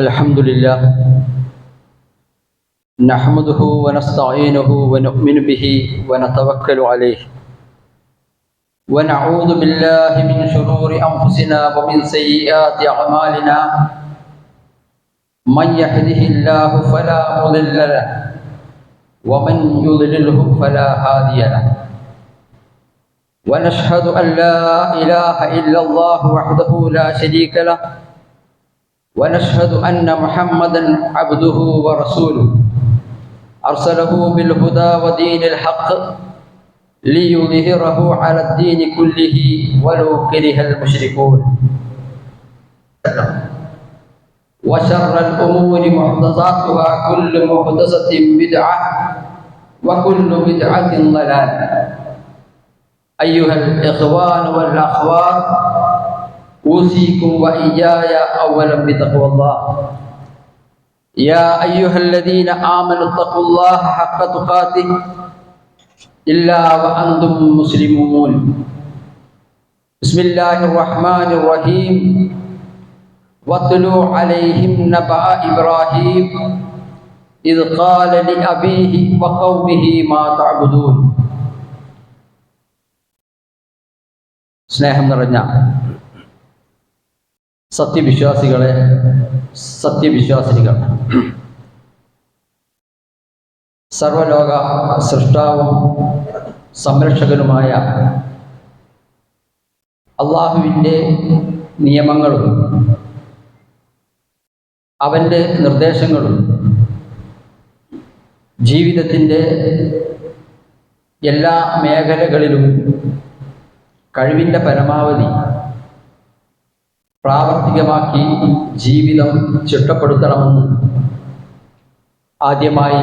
الحمد لله نحمده ونستعينه ونؤمن به ونتوكل عليه ونعوذ بالله من شرور أنفسنا ومن سيئات أعمالنا من يهده الله فلا مضل له ومن يضلله فلا هادي له ونشهد أن لا إله إلا الله وحده لا شريك له ونشهد أن محمدًا عبده ورسوله أرسله بالهدى ودين الحق ليظهره على الدين كله ولو كره المشركون وشر الأمور محدثاتها كل محدثة بدعة وكل بدعة ضلالة أيها الإخوان والأخوات أوصيكم وإياي أولا بتقوى الله يا أيها الذين آمنوا اتقوا الله حق تقاته إلا وأنتم مسلمون بسم الله الرحمن الرحيم واتلوا عليهم نبأ إبراهيم إذ قال لأبيه وقومه ما تعبدون സ്നേഹം നിറഞ്ഞ സത്യവിശ്വാസികളെ സത്യവിശ്വാസിനികൾ, സർവലോക സൃഷ്ടാവും സംരക്ഷകനുമായ അള്ളാഹുവിൻ്റെ നിയമങ്ങളും അവൻ്റെ നിർദ്ദേശങ്ങളും ജീവിതത്തിൻ്റെ എല്ലാ മേഖലകളിലും കഴിവിൻ്റെ പരമാവധി പ്രാവർത്തികമാക്കി ജീവിതം ചിട്ടപ്പെടുത്തണമെന്ന് ആദ്യമായി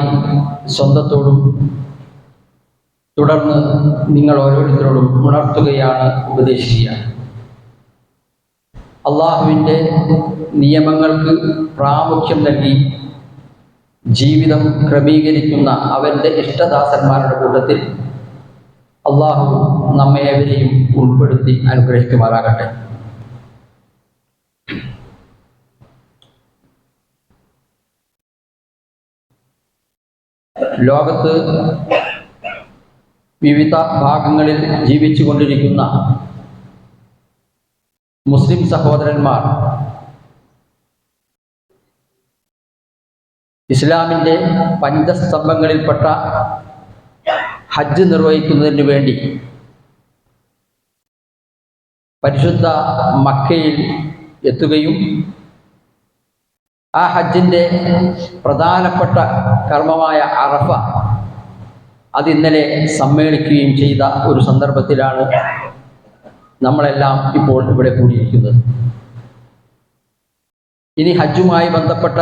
സ്വന്തത്തോടും തുടർന്ന് നിങ്ങൾ ഓരോരുത്തരോടും ഉണർത്തുകയാണ്, ഉപദേശിക്കുകയാണ്. അള്ളാഹുവിൻ്റെ നിയമങ്ങൾക്ക് പ്രാമുഖ്യം നൽകി ജീവിതം ക്രമീകരിക്കുന്ന അവൻ്റെ ഇഷ്ടദാസന്മാരുടെ കൂട്ടത്തിൽ അള്ളാഹു നമ്മെ ഏവരെയും ഉൾപ്പെടുത്തി അനുഗ്രഹിക്കുമാറാകട്ടെ. ലോകത്ത് വിവിധ ഭാഗങ്ങളിൽ ജീവിച്ചു കൊണ്ടിരിക്കുന്ന മുസ്ലിം സഹോദരന്മാർ ഇസ്ലാമിൻ്റെ പഞ്ചസ്തംഭങ്ങളിൽപ്പെട്ട ഹജ്ജ് നിർവഹിക്കുന്നതിന് വേണ്ടി പരിശുദ്ധ മക്കയിൽ എത്തുകയും ആ ഹജ്ജിൻ്റെ പ്രധാനപ്പെട്ട കർമ്മമായ അറഫ അത് ഇന്നലെ സമ്മേളിക്കുകയും ചെയ്ത ഒരു സന്ദർഭത്തിലാണ് നമ്മളെല്ലാം ഇപ്പോൾ ഇവിടെ കൂടിയിരിക്കുന്നത്. ഇനി ഹജ്ജുമായി ബന്ധപ്പെട്ട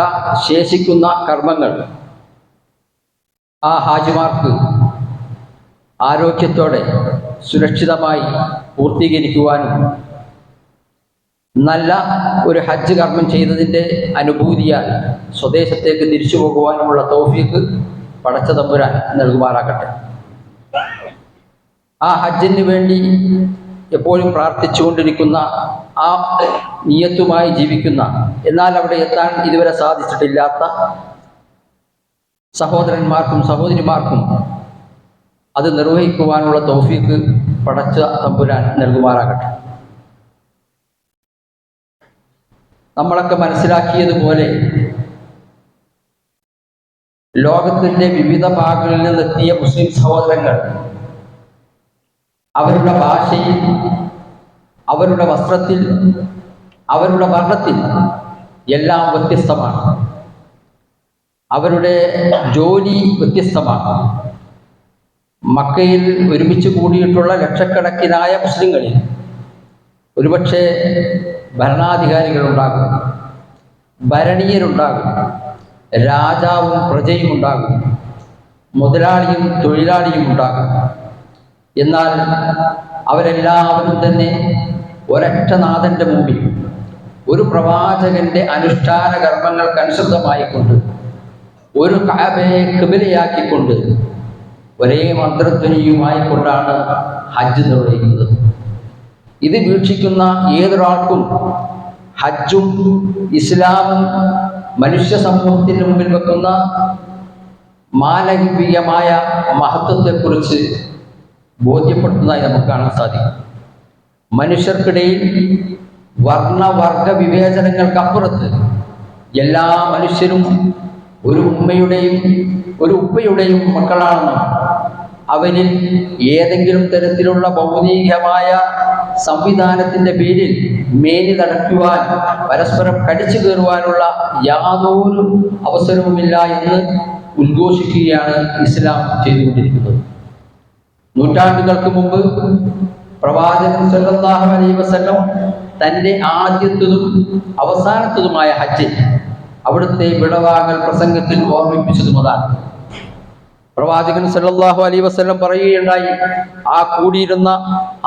ശേഷിക്കുന്ന കർമ്മങ്ങൾ ആ ഹാജിമാർക്ക് ആരോഗ്യത്തോടെ സുരക്ഷിതമായി പൂർത്തീകരിക്കുവാനും നല്ല ഒരു ഹജ്ജ് കർമ്മം ചെയ്തതിൻ്റെ അനുഭൂതിയാൽ സ്വദേശത്തേക്ക് തിരിച്ചു പോകുവാനുമുള്ള തൗഫീഖ് പടച്ച തമ്പുരാൻ നൽകുമാറാകട്ടെ. ആ ഹജ്ജിന് വേണ്ടി എപ്പോഴും പ്രാർത്ഥിച്ചുകൊണ്ടിരിക്കുന്ന, ആ നിയ്യത്തുമായി ജീവിക്കുന്ന, എന്നാൽ അവിടെ എത്താൻ ഇതുവരെ സാധിച്ചിട്ടില്ലാത്ത സഹോദരന്മാർക്കും സഹോദരിമാർക്കും അത് നിർവഹിക്കുവാനുള്ള തൗഫീഖ് പടച്ച തമ്പുരാൻ നൽകുമാറാകട്ടെ. നമ്മളൊക്കെ മനസ്സിലാക്കിയതുപോലെ ലോകത്തിൻ്റെ വിവിധ ഭാഗങ്ങളിൽ നിന്നെത്തിയ മുസ്ലിം സഹോദരങ്ങൾ അവരുടെ ഭാഷയിൽ, അവരുടെ വസ്ത്രത്തിൽ, അവരുടെ വർണ്ണത്തിൽ എല്ലാം വ്യത്യസ്തമാണ്. അവരുടെ ജോലി വ്യത്യസ്തമാണ്. മക്കയിൽ ഒരുമിച്ച് കൂടിയിട്ടുള്ള ലക്ഷക്കണക്കിനായ മുസ്ലിങ്ങളിൽ ഒരുപക്ഷെ ഭരണാധികാരികളുണ്ടാകും, ഭരണീയരുണ്ടാകും, രാജാവും പ്രജയും ഉണ്ടാകും, മുതലാളിയും തൊഴിലാളിയും ഉണ്ടാകും. എന്നാൽ അവരെല്ലാവരും തന്നെ ഒരൊറ്റ നാഥൻ്റെ മുമ്പിൽ ഒരു പ്രവാചകന്റെ അനുഷ്ഠാന കർമ്മങ്ങൾക്കനുസൃതമായിക്കൊണ്ട്, ഒരു കഅബയെ ഖിബലയാക്കിക്കൊണ്ട്, ഒരേ മന്ത്രധ്വനിയുമായി കൊണ്ടാണ് ഹജ്ജ് നിർവഹിക്കുന്നത്. ഇത് വീക്ഷിക്കുന്ന ഏതൊരാൾക്കും ഹജ്ജും ഇസ്ലാമും മനുഷ്യ സമൂഹത്തിന് മുമ്പിൽ വെക്കുന്ന മാനവികമായ മഹത്വത്തെക്കുറിച്ച് ബോധ്യപ്പെടുത്തുന്നതായി നമുക്ക് കാണാൻ സാധിക്കും. മനുഷ്യർക്കിടയിൽ വർണ്ണവർഗ വിവേചനങ്ങൾക്കപ്പുറത്ത് എല്ലാ മനുഷ്യരും ഒരു ഉമ്മയുടെയും ഒരു ഉപ്പയുടെയും മക്കളാണെന്നും അവരിൽ ഏതെങ്കിലും തരത്തിലുള്ള ഭൗതികമായ സംവിധാനത്തിൻ്റെ പേരിൽ മേനി നടക്കുവാൻ പരസ്പരം കടിച്ചു കയറുവാനുള്ള യാതൊരു അവസരവുമില്ല എന്ന് ഉദ്ഘോഷിക്കുകയാണ് ഇസ്ലാം ചെയ്തുകൊണ്ടിരിക്കുന്നത്. നൂറ്റാണ്ടുകൾക്ക് മുമ്പ് പ്രവാചകൻ സല്ലല്ലാഹു അലൈഹി വസല്ലം തൻ്റെ ആദ്യത്തതും അവസാനത്തതുമായ ഹജ്ജ് അവിടുത്തെ വിടവാങ്ങൽ പ്രസംഗത്തിൽ ഓർമ്മിപ്പിച്ചതും അതാണ്. പ്രവാചകൻ സല്ലല്ലാഹു അലൈഹി വസല്ലം പറയുകയുണ്ടായി, ആ കൂടിയിരുന്ന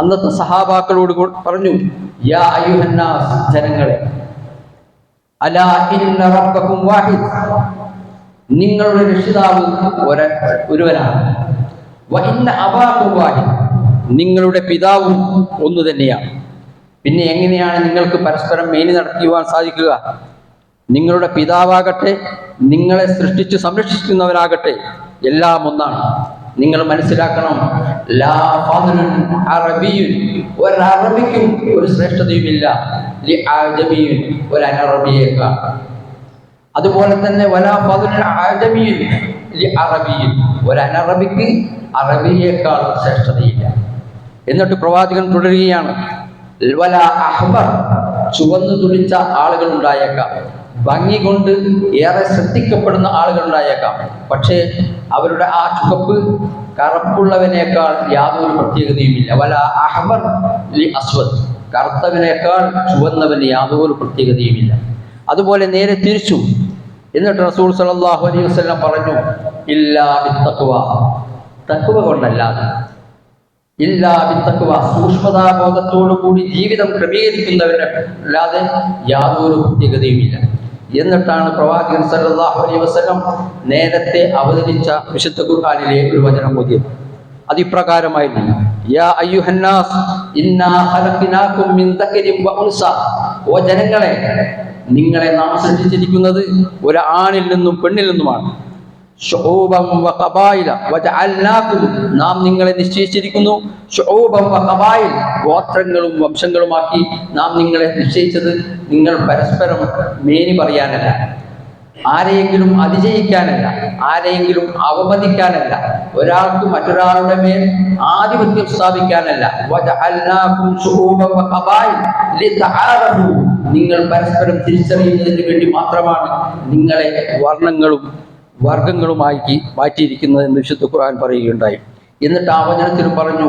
അന്നത്തെ സഹാബാക്കളോട് പറഞ്ഞു, യാ അയ്യുഹന്നാസ്, ജനങ്ങളെ, അലാ ഇന്ന റബ്ബക്കും വാഹിദ്, നിങ്ങളുടെ രക്ഷിതാവ് ഒരുവനാണ്. വ ഇന്ന അബാക്കും വാഹിദ്, നിങ്ങളുടെ പിതാവും ഒന്നു തന്നെയാണ്. പിന്നെ എങ്ങനെയാണ് നിങ്ങൾക്ക് പരസ്പരം മേനി നടത്തുവാൻ സാധിക്കുക? നിങ്ങളുടെ പിതാവാകട്ടെ, നിങ്ങളെ സൃഷ്ടിച്ച് സംരക്ഷിക്കുന്നവനാകട്ടെ, എല്ലാം ഒന്നാണ്. നിങ്ങൾ മനസ്സിലാക്കണം, ലാ ഫദ്ലുൻ അറബിയുൻ, ഒരു അറബിക്കും ഒരു ശ്രേഷ്ഠതയുമില്ല, ലി അജമിയുൻ, ഒരു അനറബിയേക്കാൾ. അതുപോലെ തന്നെ വലാ ഫദ്ലുൻ അജമിയുൻ ലി അറബിയുൻ, ഒരു അനറബിക്ക് അറബിയേക്കാൾ ശ്രേഷ്ഠതയില്ല. എന്നിട്ട് പ്രവാചകൻ തുടരുകയാണ്, വലാ അഹ്ബർ, ചുവന്നു തുടിച്ച ആളുകൾ ഉണ്ടായേക്കാം, ഭംഗി കൊണ്ട് ഏറെ ശ്രദ്ധിക്കപ്പെടുന്ന ആളുകൾ ഉണ്ടായേക്കാം, പക്ഷേ അവരുടെ ആ ചുവപ്പ് കറുപ്പുള്ളവനേക്കാൾ യാതൊരു പ്രത്യേകതയുമില്ല. വല അഹ്മർ ലി അസ്വദ്, കറുത്തവനേക്കാൾ ചുവന്നവന് യാതൊരു പ്രത്യേകതയുമില്ല. അതുപോലെ നേരെ തിരിച്ചു. എന്നിട്ട് റസൂൽ സല്ലല്ലാഹു അലൈഹി വസല്ലം പറഞ്ഞു, ഇല്ലാ ബിത്തഖ്വ, തഖ്വ കൊണ്ടല്ലാതെ, ഇല്ലാ ബിത്തഖ്വ, സൂക്ഷ്മതാബോധത്തോടു കൂടി ജീവിതം ക്രമീകരിക്കുന്നവരല്ലാതെ യാതൊരു പ്രത്യേകതയുമില്ല. എന്നിട്ടാണ് പ്രവാചകൻ സല്ലല്ലാഹു അലൈഹി വസല്ലം നേരത്തെ അവതരിച്ച വിശുദ്ധ ഖുർആനിലെ ഒരു വചനം ഓതിയത്. അതിപ്രകാരമായിരുന്നു, യാ അയ്യുഹന്നാസ് ഇന്നാ ഖലഖനാകും മിൻ ദക്കരിൻ വ ഉൻസ, ഓ ജനങ്ങളെ, നിങ്ങളെ നാം സൃഷ്ടിച്ചിരിക്കുന്നത് ഒരു ആണിൽ നിന്നും പെണ്ണിൽ നിന്നുമാണ്. ശുഊബൻ വ ഖബായില വജഅൽനാകും, നാം നിങ്ങളെ നിശ്ചയിച്ചിരിക്കുന്നു ശുഊബൻ വ ഖബായിൽ, ഗോത്രങ്ങളും വംശങ്ങളുമാക്കി നാം നിങ്ങളെ നിശ്ചയിച്ചത് നിങ്ങൾ പരസ്പരം മേനി പറയാനല്ല, ആരെയെങ്കിലും അതിജയിക്കാനല്ല, ആരെയെങ്കിലും അവമതിക്കാനല്ല, ഒരാൾക്ക് മറ്റൊരാളുടെ മേൽ ആധിപത്യം സ്ഥാപിക്കാനല്ല. വജഅൽനാകും ശുഊബൻ വ ഖബായിൽ ലിതആറഫു, നിങ്ങൾ പരസ്പരം തിരിച്ചറിയുന്നതിന് വേണ്ടി മാത്രമാണ് നിങ്ങളെ വർഗങ്ങളുമായി മാറ്റിയിരിക്കുന്നത് എന്ന് വിശുദ്ധ ഖുർആൻ പറയുകയുണ്ടായി. എന്നിട്ട് ആ വചനത്തിൽ പറഞ്ഞു,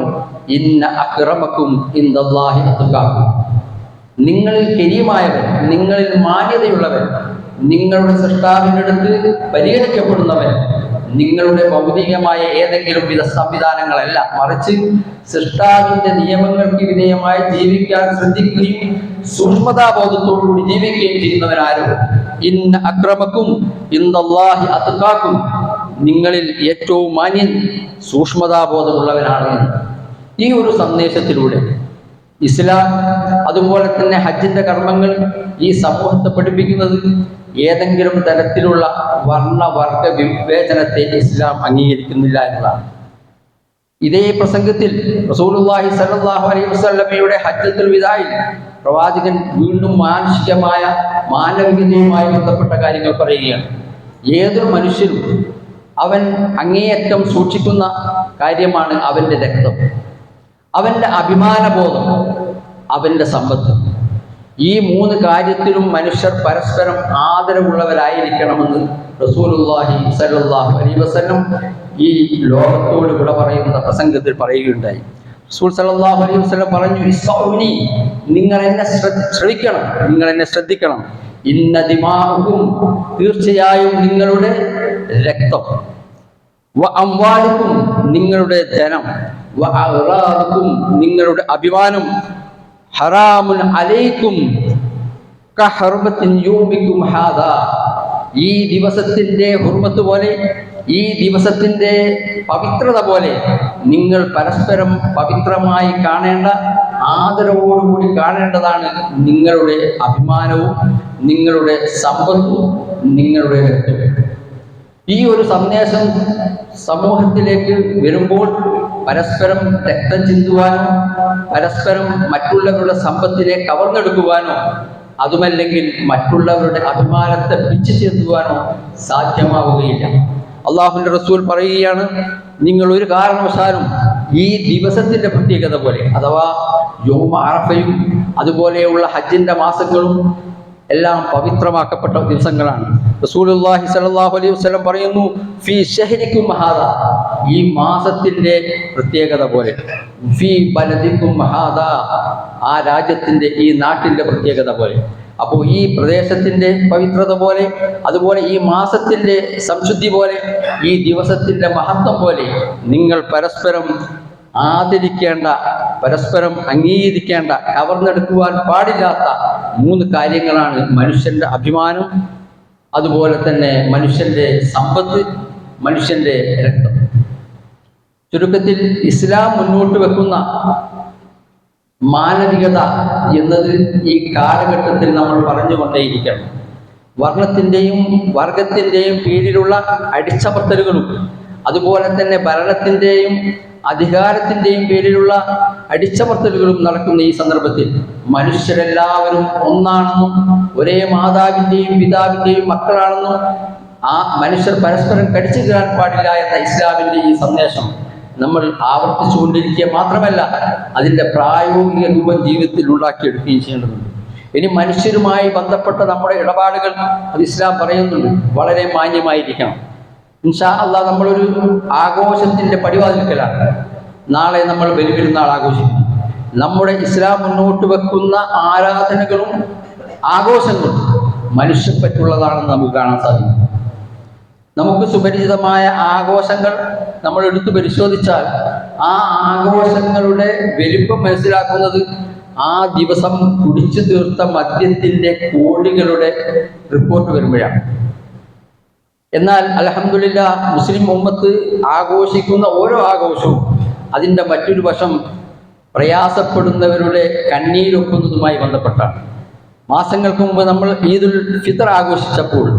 ഇന്ന അക്രമക്കും ഇൻദല്ലാഹി അത്ഖാക്കും, നിങ്ങളിൽ കരീമായവൻ, നിങ്ങളിൽ മാന്യതയുള്ളവൻ, നിങ്ങളുടെ സൃഷ്ടാവിൻ്റെ അടുത്ത് പരിഗണിക്കപ്പെടുന്നവൻ, നിങ്ങളുടെ ഭൗതികമായ ഏതെങ്കിലും വിധ സംവിധാനങ്ങളല്ല, മറിച്ച് സൃഷ്ടാവിൻ്റെ നിയമങ്ങൾക്ക് വിധേയമായി ജീവിക്കാൻ ശ്രദ്ധിക്കുകയും സൂക്ഷ്മതാബോധത്തോടുകൂടി ജീവിക്കുകയും ചെയ്യുന്നവനാരും. ഇന്ന അക്രമക്കും ഇൻദല്ലാഹി അത്ഖാക്കും, നിങ്ങളിൽ ഏറ്റവും മാന്യൻ സൂക്ഷ്മതാബോധമുള്ളവനാണ്. ഈ ഒരു സന്ദേശത്തിലൂടെ ഇസ്ലാം, അതുപോലെ തന്നെ ഹജ്ജിന്റെ കർമ്മങ്ങൾ ഈ സമൂഹത്തെ പഠിപ്പിക്കുന്നത് ഏതെങ്കിലും തരത്തിലുള്ള വർണ്ണവർഗ വിവേചനത്തെ ഇസ്ലാം അംഗീകരിക്കുന്നില്ല എന്നതാണ്. ഇതേ പ്രസംഗത്തിൽ റസൂലുള്ളാഹി സ്വല്ലല്ലാഹു അലൈഹി വസല്ലമയുടെ ഹജ്ജത്തുൽ വിദായിൽ പ്രവാചകൻ വീണ്ടും മാനവികതയുമായി ബന്ധപ്പെട്ട കാര്യങ്ങൾ പറയുകയാണ്. ഏതൊരു മനുഷ്യനും അവൻ അങ്ങേയറ്റം സൂക്ഷിക്കുന്ന കാര്യമാണ് അവൻ്റെ രക്തം, അവൻ്റെ അഭിമാനബോധം, അവൻ്റെ സമ്പത്ത്. ഈ മൂന്ന് കാര്യത്തിലും മനുഷ്യർ പരസ്പരം ആദരവുള്ളവരായിരിക്കണമെന്ന് റസൂലുള്ളാഹി സ്വല്ലല്ലാഹു അലൈഹി വസല്ലം ഈ ലോകത്തോട് വിട പറയുന്ന പ്രസംഗത്തിൽ പറയുകയുണ്ടായി. റസൂൽ സ്വല്ലല്ലാഹു അലൈഹി വസല്ലം പറഞ്ഞു, ഇസ്മഉനി, നിങ്ങൾ എന്നെ ശ്രവിക്കണം, നിങ്ങൾ എന്നെ ശ്രദ്ധിക്കണം. ഇന്ന ദിമാഉക്കും, തീർച്ചയായും നിങ്ങളുടെ രക്തം, വ അംവാലുക്കും, നിങ്ങളുടെ ധനം, വ അഗ്റാദുക്കും, നിങ്ങളുടെ അഭിമാനം, ഹറാമുൻ അലൈക്കും കഹർമത്തിൻ യൗമിക്കും ഹാദാ, ഈ ദിവസത്തിൻ്റെ ഹുർമത്ത് പോലെ, ഈ ദിവസത്തിൻ്റെ പവിത്രത പോലെ നിങ്ങൾ പരസ്പരം പവിത്രമായി കാണേണ്ട ആദരവോടുകൂടി കാണേണ്ടതാണ് നിങ്ങളുടെ അഭിമാനവും നിങ്ങളുടെ സമ്പത്തും നിങ്ങളുടെ രക്തവും. ഈ ഒരു സന്ദേശം സമൂഹത്തിലേക്ക് വരുമ്പോൾ പരസ്പരം രക്തം ചിന്തുവാനോ പരസ്പരം മറ്റുള്ളവരുടെ സമ്പത്തിനെ കവർന്നെടുക്കുവാനോ അതുമല്ലെങ്കിൽ മറ്റുള്ളവരുടെ അഭിമാനത്തെ പിച്ചു ചെന്തുവാനോ സാധ്യമാവുകയില്ല. അള്ളാഹുവിൻ്റെ റസൂൽ പറയുകയാണ്, നിങ്ങൾ ഒരു കാരണവശാലും ഈ ദിവസത്തിന്റെ പ്രത്യേകത പോലെ, അഥവാ യൗമ അറഫയും അതുപോലെയുള്ള ഹജ്ജിന്റെ മാസങ്ങളും എല്ലാം പവിത്രമാക്കപ്പെട്ട ദിവസങ്ങളാണ്. റസൂലുള്ളാഹി സ്വല്ലല്ലാഹു അലൈഹി വസല്ലം പറയുന്നു, ഫീ ശഹരിക്കും ഹാദാ, ഈ മാസത്തിന്റെ പ്രത്യേകത പോലെ, ഫീ ബലദിക്കും ഹാദാ, ആ രാജ്യത്തിന്റെ ഈ നാട്ടിന്റെ പ്രത്യേകത പോലെ. അപ്പോൾ ഈ പ്രദേശത്തിന്റെ പവിത്രത പോലെ, അതുപോലെ ഈ മാസത്തിന്റെ സംശുദ്ധി പോലെ, ഈ ദിവസത്തിന്റെ മഹത്വം പോലെ നിങ്ങൾ പരസ്പരം ആദരിക്കേണ്ട, പരസ്പരം അംഗീകരിക്കേണ്ട, കവർന്നെടുക്കുവാൻ പാടില്ലാത്ത 3 കാര്യങ്ങളാണ് മനുഷ്യന്റെ അഭിമാനം, അതുപോലെ തന്നെ മനുഷ്യന്റെ സമ്പത്ത്, മനുഷ്യന്റെ രക്തം. ചുരുക്കത്തിൽ ഇസ്ലാം മുന്നോട്ട് വെക്കുന്ന മാനവികത എന്നത് ഈ കാലഘട്ടത്തിൽ നമ്മൾ പറഞ്ഞുകൊണ്ടേയിരിക്കണം. വർണ്ണത്തിൻ്റെയും വർഗത്തിൻ്റെയും പേരിലുള്ള അടിച്ചമർത്തലുകളും അതുപോലെ തന്നെ ഭരണത്തിൻ്റെയും അധികാരത്തിൻ്റെയും പേരിലുള്ള അടിച്ചമർത്തലുകളും നടക്കുന്ന ഈ സന്ദർഭത്തിൽ മനുഷ്യരെല്ലാവരും ഒന്നാണെന്നും ഒരേ മാതാവിൻ്റെയും പിതാവിൻ്റെയും മക്കളാണെന്നും ആ മനുഷ്യർ പരസ്പരം കടിച്ചു കീറാൻ പാടില്ല എന്ന ഇസ്ലാമിൻ്റെ ഈ സന്ദേശം നമ്മൾ ആവർത്തിച്ചുകൊണ്ടിരിക്കുക മാത്രമല്ല, അതിൻ്റെ പ്രായോഗിക രൂപം ജീവിതത്തിൽ ഉണ്ടാക്കിയെടുക്കുകയും ചെയ്യേണ്ടതുണ്ട്. ഇനി മനുഷ്യരുമായി ബന്ധപ്പെട്ട നമ്മുടെ ഇടപാടുകൾ അത് ഇസ്ലാം പറയുന്നുണ്ട്, വളരെ മാന്യമായിരിക്കണം. ഇൻഷാ അല്ലാഹ് നമ്മളൊരു ആഘോഷത്തിൻ്റെ പടിവാതിൽക്കലാണ്. നാളെ നമ്മൾ ബലിപെരുന്നാൾ ആഘോഷിക്കും. നമ്മുടെ ഇസ്ലാം മുന്നോട്ട് വെക്കുന്ന ആരാധനകളും ആഘോഷങ്ങളും മനുഷ്യപ്പറ്റുള്ളതാണെന്ന് നമുക്ക് കാണാൻ സാധിക്കും. നമുക്ക് സുപരിചിതമായ ആഘോഷങ്ങൾ നമ്മൾ എടുത്തു പരിശോധിച്ചാൽ ആ ആഘോഷങ്ങളുടെ വലിപ്പം മനസ്സിലാക്കുന്നത് ആ ദിവസം കുടിച്ചു തീർത്ത മദ്യത്തിൻ്റെ കോടികളുടെ റിപ്പോർട്ട് വരുമ്പോഴാണ്. എന്നാൽ അൽഹംദുലില്ലാഹ് മുസ്ലിം ഉമ്മത്ത് ആഘോഷിക്കുന്ന ഓരോ ആഘോഷവും അതിൻ്റെ മറ്റൊരു വശം പ്രയാസപ്പെടുന്നവരുടെ കണ്ണീരൊക്കുന്നതുമായി ബന്ധപ്പെട്ടാണ്. മാസങ്ങൾക്ക് മുമ്പ് നമ്മൾ ഈദുൽ ഫിത്ർ ആഘോഷിച്ചപ്പോൾ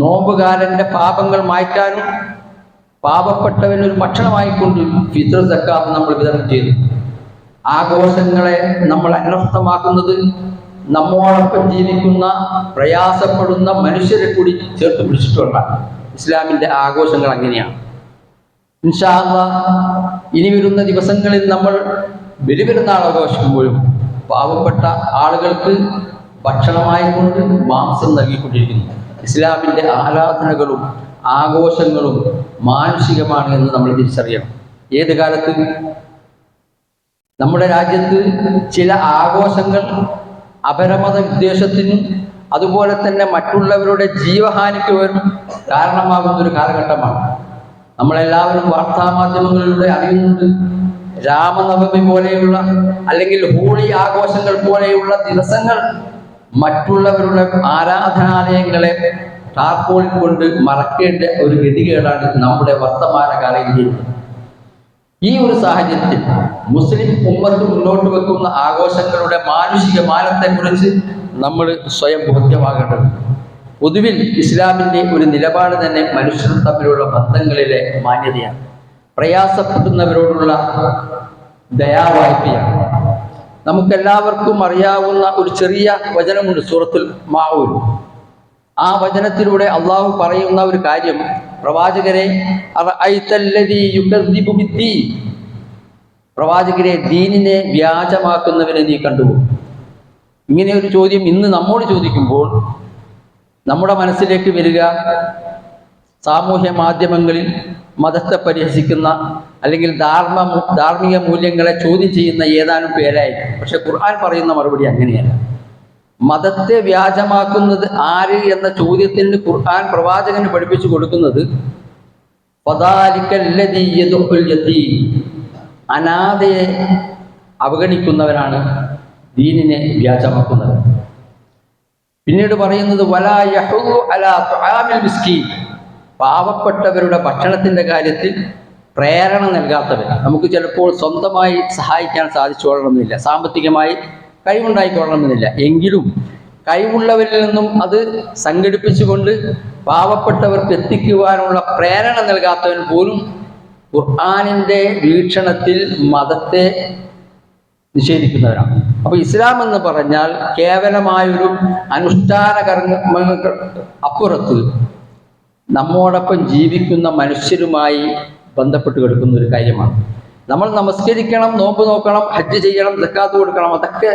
നോമ്പുകാരൻ്റെ പാപങ്ങൾ മായ്ക്കാനും പാവപ്പെട്ടവനൊരു ഭക്ഷണമായിക്കൊണ്ട് ഫിത്ർ സക്കാത്ത് നമ്മൾ വിതരണം ചെയ്തു. ആഘോഷങ്ങളെ നമ്മൾ അനർത്ഥമാക്കുന്നത് നമ്മോടൊപ്പം ജീവിക്കുന്ന പ്രയാസപ്പെടുന്ന മനുഷ്യരെ കൂടി ചേർത്ത് പിടിച്ചിട്ടുണ്ടാണ്. ഇസ്ലാമിൻ്റെ ആഘോഷങ്ങൾ അങ്ങനെയാണ്. ഇൻഷാ അല്ലാഹ് ഇനി വരുന്ന ദിവസങ്ങളിൽ നമ്മൾ ബലിപെരുന്നാൾ ആഘോഷിക്കുമ്പോഴും പാവപ്പെട്ട ആളുകൾക്ക് ഭക്ഷണമായിക്കൊണ്ട് മാംസം നൽകിക്കൊണ്ടിരിക്കുന്നു. ഇസ്ലാമിൻ്റെ ആരാധനകളും ആഘോഷങ്ങളും മാനുഷികമാണ് എന്ന് നമ്മൾ തിരിച്ചറിയണം. ഏത് കാലത്ത് നമ്മുടെ രാജ്യത്ത് ചില ആഘോഷങ്ങൾ അപരമത വിദ്വേഷത്തിനും അതുപോലെ തന്നെ മറ്റുള്ളവരുടെ ജീവഹാനിക്ക് വരും കാരണമാകുന്നൊരു കാലഘട്ടമാണ്. നമ്മളെല്ലാവരും വാർത്താമാധ്യമങ്ങളിലൂടെ അറിയുന്നുണ്ട്, രാമനവമി പോലെയുള്ള അല്ലെങ്കിൽ ഹോളി ആഘോഷങ്ങൾ പോലെയുള്ള ദിവസങ്ങൾ മറ്റുള്ളവരുടെ ആരാധനാലയങ്ങളെ ടാർപോളിൽ കൊണ്ട് മറക്കേണ്ട ഒരു ഗതികേടാണ് നമ്മുടെ വർത്തമാനകാല ഇന്ത്യയിൽ. ഈ ഒരു സാഹചര്യത്തിൽ മുസ്ലിം ഉമ്മത്ത് മുന്നോട്ട് വെക്കുന്ന ആഘോഷങ്ങളുടെ മാനുഷിക മാനത്തെക്കുറിച്ച് നമ്മൾ സ്വയം ബോധ്യമാകേണ്ടതുണ്ട്. പൊതുവിൽ ഇസ്ലാമിൻ്റെ ഒരു നിലപാട് തന്നെ മനുഷ്യർ തമ്മിലുള്ള ബന്ധങ്ങളിലെ മാന്യതയാണ്, പ്രയാസപ്പെടുന്നവരോടുള്ള ദയാവായ്പയാണ്. നമുക്കെല്ലാവർക്കും അറിയാവുന്ന ഒരു ചെറിയ വചനമുണ്ട്, സൂറത്തുൽ മാഊൻ. ആ വചനത്തിലൂടെ അള്ളാഹു പറയുന്ന ഒരു കാര്യം, പ്രവാചകരെ പ്രവാചകരെ ദീനിനെ വ്യാജമാക്കുന്നവരെ നീ കണ്ടുപോകും. ഇങ്ങനെ ഒരു ചോദ്യം ഇന്ന് നമ്മോട് ചോദിക്കുമ്പോൾ നമ്മുടെ മനസ്സിലേക്ക് വരിക സാമൂഹ്യ മാധ്യമങ്ങളിൽ മതത്തെ പരിഹസിക്കുന്ന അല്ലെങ്കിൽ ധാർമ്മിക മൂല്യങ്ങളെ ചോദ്യം ചെയ്യുന്ന ഏതാനും പേരായിരിക്കും. പക്ഷെ ഖുർആൻ പറയുന്ന മറുപടി അങ്ങനെയല്ല. മതത്തെ വ്യാജമാക്കുന്നത് ആര് എന്ന ചോദ്യത്തിന് ഖുർആൻ പ്രവാചകന് പഠിപ്പിച്ചു കൊടുക്കുന്നത് അനാഥയെ അവഗണിക്കുന്നവരാണ് ദീനിനെ വ്യാജമാക്കുന്നത്. പിന്നീട് പറയുന്നത് വലാ യഹുദു അലാ തുആമിൽ മിസ്കീൻ, പാവപ്പെട്ടവരുടെ ഭക്ഷണത്തിൻ്റെ കാര്യത്തിൽ പ്രേരണ നൽകാത്തവർ, നമുക്ക് ചിലപ്പോൾ സ്വന്തമായി സഹായിക്കാൻ സാധിച്ചുകൊള്ളണമെന്നില്ല, സാമ്പത്തികമായി കഴിവുണ്ടായിക്കൊള്ളണമെന്നില്ല, എങ്കിലും കഴിവുള്ളവരിൽ നിന്നും അത് സംഘടിപ്പിച്ചുകൊണ്ട് പാവപ്പെട്ടവർക്ക് എത്തിക്കുവാനുള്ള പ്രേരണ നൽകാത്തവൻ പോലും ഖുർആനിൻ്റെ വീക്ഷണത്തിൽ മതത്തെ നിഷേധിക്കുന്നവരാണ്. അപ്പോൾ ഇസ്ലാം എന്ന് പറഞ്ഞാൽ കേവലമായൊരു അനുഷ്ഠാന കർമ്മങ്ങൾക്ക് അപ്പുറത്ത് നമ്മോടൊപ്പം ജീവിക്കുന്ന മനുഷ്യരുമായി ബന്ധപ്പെട്ട് കിടക്കുന്ന ഒരു കാര്യമാണ്. നമ്മൾ നമസ്കരിക്കണം, നോമ്പ് നോക്കണം, ഹജ്ജ് ചെയ്യണം, സക്കാത്ത് കൊടുക്കണം, അതൊക്കെ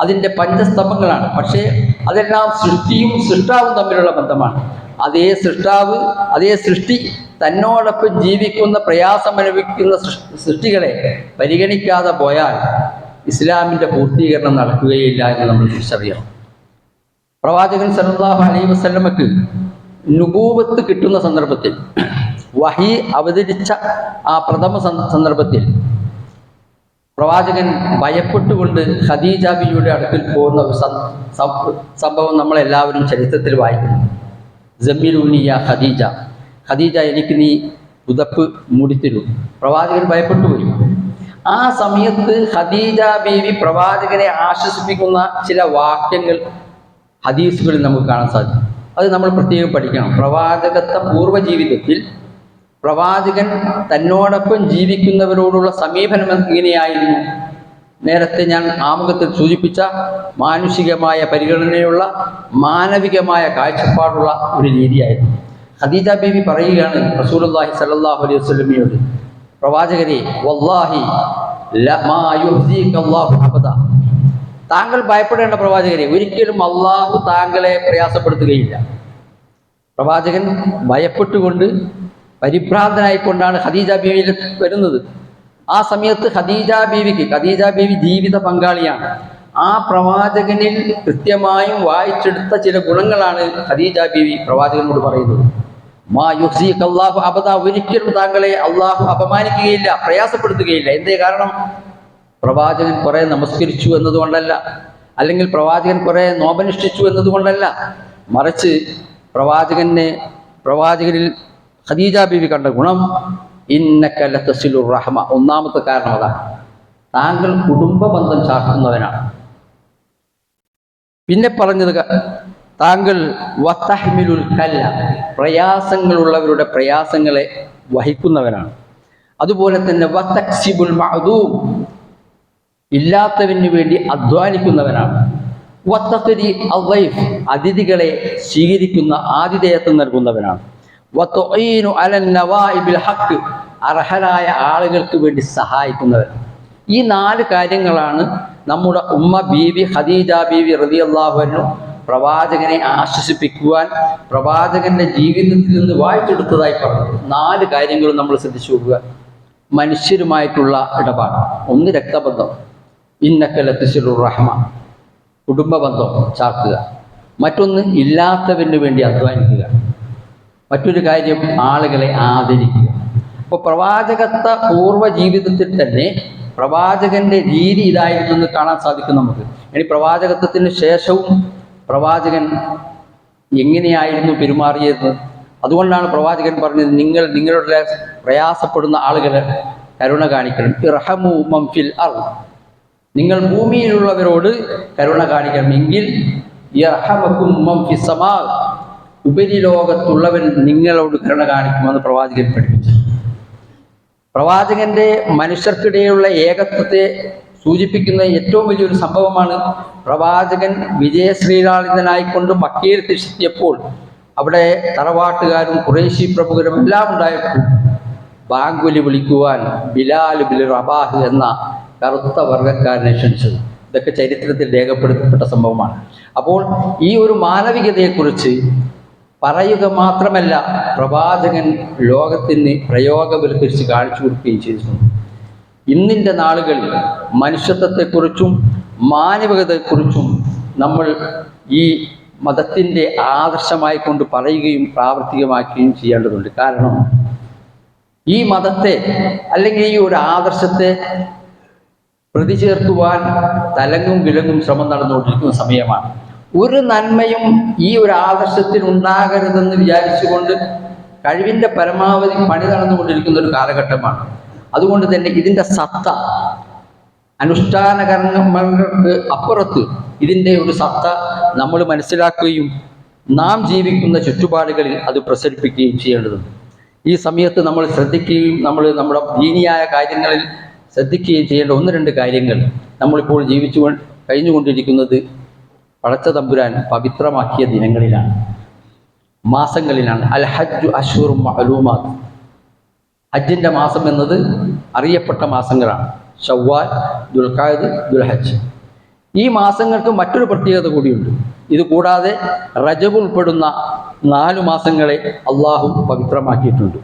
അതിൻ്റെ പഞ്ചസ്തംഭങ്ങളാണ്. പക്ഷേ അതെല്ലാം സൃഷ്ടിയും സൃഷ്ടാവും തമ്മിലുള്ള ബന്ധമാണ്. അതേ സൃഷ്ടാവ്, അതേ സൃഷ്ടി തന്നോടൊപ്പം ജീവിക്കുന്ന, പ്രയാസമനുഭവിക്കുന്ന സൃഷ്ടികളെ പരിഗണിക്കാതെ പോയാൽ ഇസ്ലാമിൻ്റെ പൂർത്തീകരണം നടക്കുകയില്ല എന്ന് നമ്മൾ തിരിച്ചറിയണം. പ്രവാചകൻ സല്ലല്ലാഹു അലൈഹി വസല്ലമക്ക് നുബൂവത്ത് കിട്ടുന്ന സന്ദർഭത്തിൽ, വഹി അവതരിച്ച ആ പ്രഥമ സന്ദർഭത്തിൽ പ്രവാചകൻ ഭയപ്പെട്ടുകൊണ്ട് ഖദീജ ബിവിയുടെ അടുക്കൽ പോകുന്ന ഒരു സംഭവം നമ്മളെല്ലാവരും ചരിത്രത്തിൽ വായിക്കുന്നു. ജമ്മിലൂനിയ ഖദീജ, ഖദീജ എനിക്ക് നീ പുതപ്പ് മൂടിത്തരൂ. പ്രവാചകൻ ഭയപ്പെട്ടു പോയി. ആ സമയത്ത് ഖദീജ ബീവി പ്രവാചകനെ ആശ്വസിപ്പിക്കുന്ന ചില വാക്യങ്ങൾ ഹദീസുകളിൽ നമുക്ക് കാണാൻ സാധിക്കും. അത് നമ്മൾ പ്രത്യേകം പഠിക്കണം. പ്രവാചകത്വ പൂർവ്വ ജീവിതത്തിൽ പ്രവാചകൻ തന്നോടൊപ്പം ജീവിക്കുന്നവരോടുള്ള സമീപനം എങ്ങനെയായിരുന്നു? നേരത്തെ ഞാൻ ആമുഖത്തിൽ സൂചിപ്പിച്ച മാനുഷികമായ പരിഗണനയുള്ള, മാനവികമായ കാഴ്ചപ്പാടുള്ള ഒരു രീതിയായിരുന്നു. ഖദീജ ബീവി പറയുകയാണ് റസൂലുള്ളാഹി സ്വല്ലല്ലാഹു അലൈഹി വസല്ലമയോട്, പ്രവാചകരെ, വല്ലാഹി മാ യുഹ്സിക അല്ലാഹു അബദ, താങ്കൾ ഭയപ്പെടേണ്ട പ്രവാചകരെ, ഒരിക്കലും അള്ളാഹു താങ്കളെ പ്രയാസപ്പെടുത്തുകയില്ല. പ്രവാചകൻ ഭയപ്പെട്ടുകൊണ്ട് പരിഭ്രാന്തനായിക്കൊണ്ടാണ് ഖദീജ ബീവി വരുന്നത്. ആ സമയത്ത് ഖദീജ ബീവി ജീവിത പങ്കാളിയാണ്. ആ പ്രവാചകനിൽ കൃത്യമായും വായിച്ചെടുത്ത ചില ഗുണങ്ങളാണ് ഖദീജ ബീവി പ്രവാചകനോട് പറയുന്നത്. മാ യുഹ്സിക അല്ലാഹു അബദ, ഒരിക്കലും താങ്കളെ അള്ളാഹു അപമാനിക്കുകയില്ല, പ്രയാസപ്പെടുത്തുകയില്ല. എന്തേ കാരണം? പ്രവാചകൻ കുറെ നമസ്കരിച്ചു എന്നതുകൊണ്ടല്ല, അല്ലെങ്കിൽ പ്രവാചകൻ കുറെ നോമ്പനുഷ്ഠിച്ചു എന്നതുകൊണ്ടല്ല, മറിച്ച് പ്രവാചകനിൽ ഖദീജ ബീവി കണ്ട ഗുണം ഇന്നക ലതസിലുർ റഹ്മ. ഒന്നാമത്തെ കാരണം അതാണ്, താങ്കൾ കുടുംബ ബന്ധം ചാർത്തുന്നവനാണ്. പിന്നെ പറഞ്ഞത്, താങ്കൾ വതഹ്മിലുൽ കല്ല, പ്രയാസങ്ങളുള്ളവരുടെ പ്രയാസങ്ങളെ വഹിക്കുന്നവനാണ്. അതുപോലെ തന്നെ വതക്സിബുൽ മഅദൂം, ഇല്ലാത്തവന് വേണ്ടി അധ്വാനിക്കുന്നവനാണ്. വത്തഖരി അദ്ദൈഫ്, അതിഥികളെ സ്വീകരിക്കുന്ന, ആതിഥേയത്വം നൽകുന്നവനാണ്. വതുഈനു അലൻ നവാഇബിൽ ഹഖ്, അർഹരായ ആളുകൾക്ക് വേണ്ടി സഹായിക്കുന്നവനാണ്. ഈ 4 കാര്യങ്ങളാണ് നമ്മുടെ ഉമ്മ ബീവി ഖദീജ ബീവി റളിയല്ലാഹു അൻഹ പ്രവാചകനെ ആശ്വസിപ്പിക്കുവാൻ പ്രവാചകന്റെ ജീവിതത്തിൽ നിന്ന് വായിച്ചെടുത്തതായി പറഞ്ഞത്. 4 കാര്യങ്ങളും നമ്മൾ ശ്രദ്ധിച്ചു നോക്കുക. മനുഷ്യരുമായിട്ടുള്ള ഇടപാട്, ഒന്ന് രക്തബന്ധം, ഇന്നക ലതസിലുർ റഹ്മ, കുടുംബ ബന്ധം ചാർത്തുക. മറ്റൊന്ന് ഇല്ലാത്തവന് വേണ്ടി അധ്വാനിക്കുക. മറ്റൊരു കാര്യം ആളുകളെ ആദരിക്കുക. അപ്പോൾ പ്രവാചകത്വ പൂർവ്വ ജീവിതത്തിൽ തന്നെ പ്രവാചകന്റെ രീതി ഇതായിരുന്നു എന്ന് കാണാൻ സാധിക്കും നമുക്ക്. ഇനി പ്രവാചകത്വത്തിന് ശേഷവും പ്രവാചകൻ എങ്ങനെയായിരുന്നു പെരുമാറിയത്? അതുകൊണ്ടാണ് പ്രവാചകൻ പറഞ്ഞത്, നിങ്ങളുടെ പ്രയാസപ്പെടുന്ന ആളുകളെ കരുണ കാണിക്കണം. ഇർഹമു മൻ ഫിൽ അർദ്, നിങ്ങൾ ഭൂമിയിലുള്ളവരോട് കരുണ കാണിക്കണം, എങ്കിൽ യർഹമകും മൻ ഫിസ് സമാ, ഉപരിലോകത്തുള്ളവൻ നിങ്ങളോട് കരുണ കാണിക്കുമെന്ന് പ്രവാചകൻ പഠിപ്പിച്ചു. പ്രവാചകന്റെ മനുഷ്യർക്കിടയിലുള്ള ഏകത്വത്തെ സൂചിപ്പിക്കുന്ന ഏറ്റവും വലിയൊരു സംഭവമാണ് പ്രവാചകൻ വിജയശ്രീലാളിതനായിക്കൊണ്ട് മക്കയിൽ തിരിച്ചെത്തിയപ്പോൾ അവിടെ തറവാട്ടുകാരും ഖുറൈശി പ്രമുഖരും എല്ലാം ഉണ്ടായപ്പോൾ ബാങ്കുലി വിളിക്കുവാൻ ബിലാൽ ബിൻ റബാഹ് എന്ന കറുത്ത വർഗ്ഗക്കാരനെ ക്ഷണിച്ചത്. ഇതൊക്കെ ചരിത്രത്തിൽ രേഖപ്പെടുത്തപ്പെട്ട സംഭവമാണ്. അപ്പോൾ ഈ ഒരു മാനവികതയെക്കുറിച്ച് പറയുക മാത്രമല്ല, പ്രവാചകൻ ലോകത്തിന് പ്രയോഗവൽക്കരിച്ച് കാണിച്ചു കൊടുക്കുകയും ചെയ്തിട്ടുണ്ട്. ഇന്നിൻ്റെ നാളുകളിൽ മനുഷ്യത്വത്തെക്കുറിച്ചും മാനവികതയെക്കുറിച്ചും നമ്മൾ ഈ മതത്തിൻ്റെ ആദർശമായി കൊണ്ട് പറയുകയും പ്രാവർത്തികമാക്കുകയും ചെയ്യേണ്ടതുണ്ട്. കാരണം ഈ മതത്തെ, അല്ലെങ്കിൽ ഈ ഒരു ആദർശത്തെ പ്രതി ചേർക്കുവാൻ തലങ്ങും വിലങ്ങും ശ്രമം നടന്നുകൊണ്ടിരിക്കുന്ന സമയമാണ്. ഒരു നന്മയും ഈ ഒരു ആദർശത്തിൽ ഉണ്ടാകരുതെന്ന് വിചാരിച്ചുകൊണ്ട് കഴിവിൻ്റെ പരമാവധി പണി നടന്നുകൊണ്ടിരിക്കുന്ന ഒരു കാലഘട്ടമാണ്. അതുകൊണ്ട് തന്നെ ഇതിൻ്റെ സത്ത, അനുഷ്ഠാന കർമ്മങ്ങൾക്ക് അപ്പുറത്ത് ഇതിൻ്റെ ഒരു സത്ത നമ്മൾ മനസ്സിലാക്കുകയും നാം ജീവിക്കുന്ന ചുറ്റുപാടുകളിൽ അത് പ്രസരിപ്പിക്കുകയും ചെയ്യേണ്ടതുണ്ട്. ഈ സമയത്ത് നമ്മൾ ശ്രദ്ധിക്കുകയും നമ്മുടെ ദീനിയായ കാര്യങ്ങളിൽ ശ്രദ്ധിക്കുകയും ചെയ്യേണ്ട 1-2 കാര്യങ്ങൾ. നമ്മളിപ്പോൾ കഴിഞ്ഞുകൊണ്ടിരിക്കുന്നത് പടച്ച തമ്പുരാൻ പവിത്രമാക്കിയ ദിനങ്ങളിലാണ്, മാസങ്ങളിലാണ്. അൽ ഹജ്ജു അശ്ഹുറും മഅലൂമാത്ത്. ഹജ്ജിൻ്റെ മാസം എന്നത് അറിയപ്പെട്ട മാസങ്ങളാണ്. ശവ്വാൽ, ദുൽഖഅദ്, ദുൽഹജ്ജ്. ഈ മാസങ്ങൾക്ക് മറ്റൊരു പ്രത്യേകത കൂടിയുണ്ട്. ഇത് കൂടാതെ റജബ് ഉൾപ്പെടുന്ന 4 മാസങ്ങളെ അള്ളാഹു പവിത്രമാക്കിയിട്ടുണ്ട്.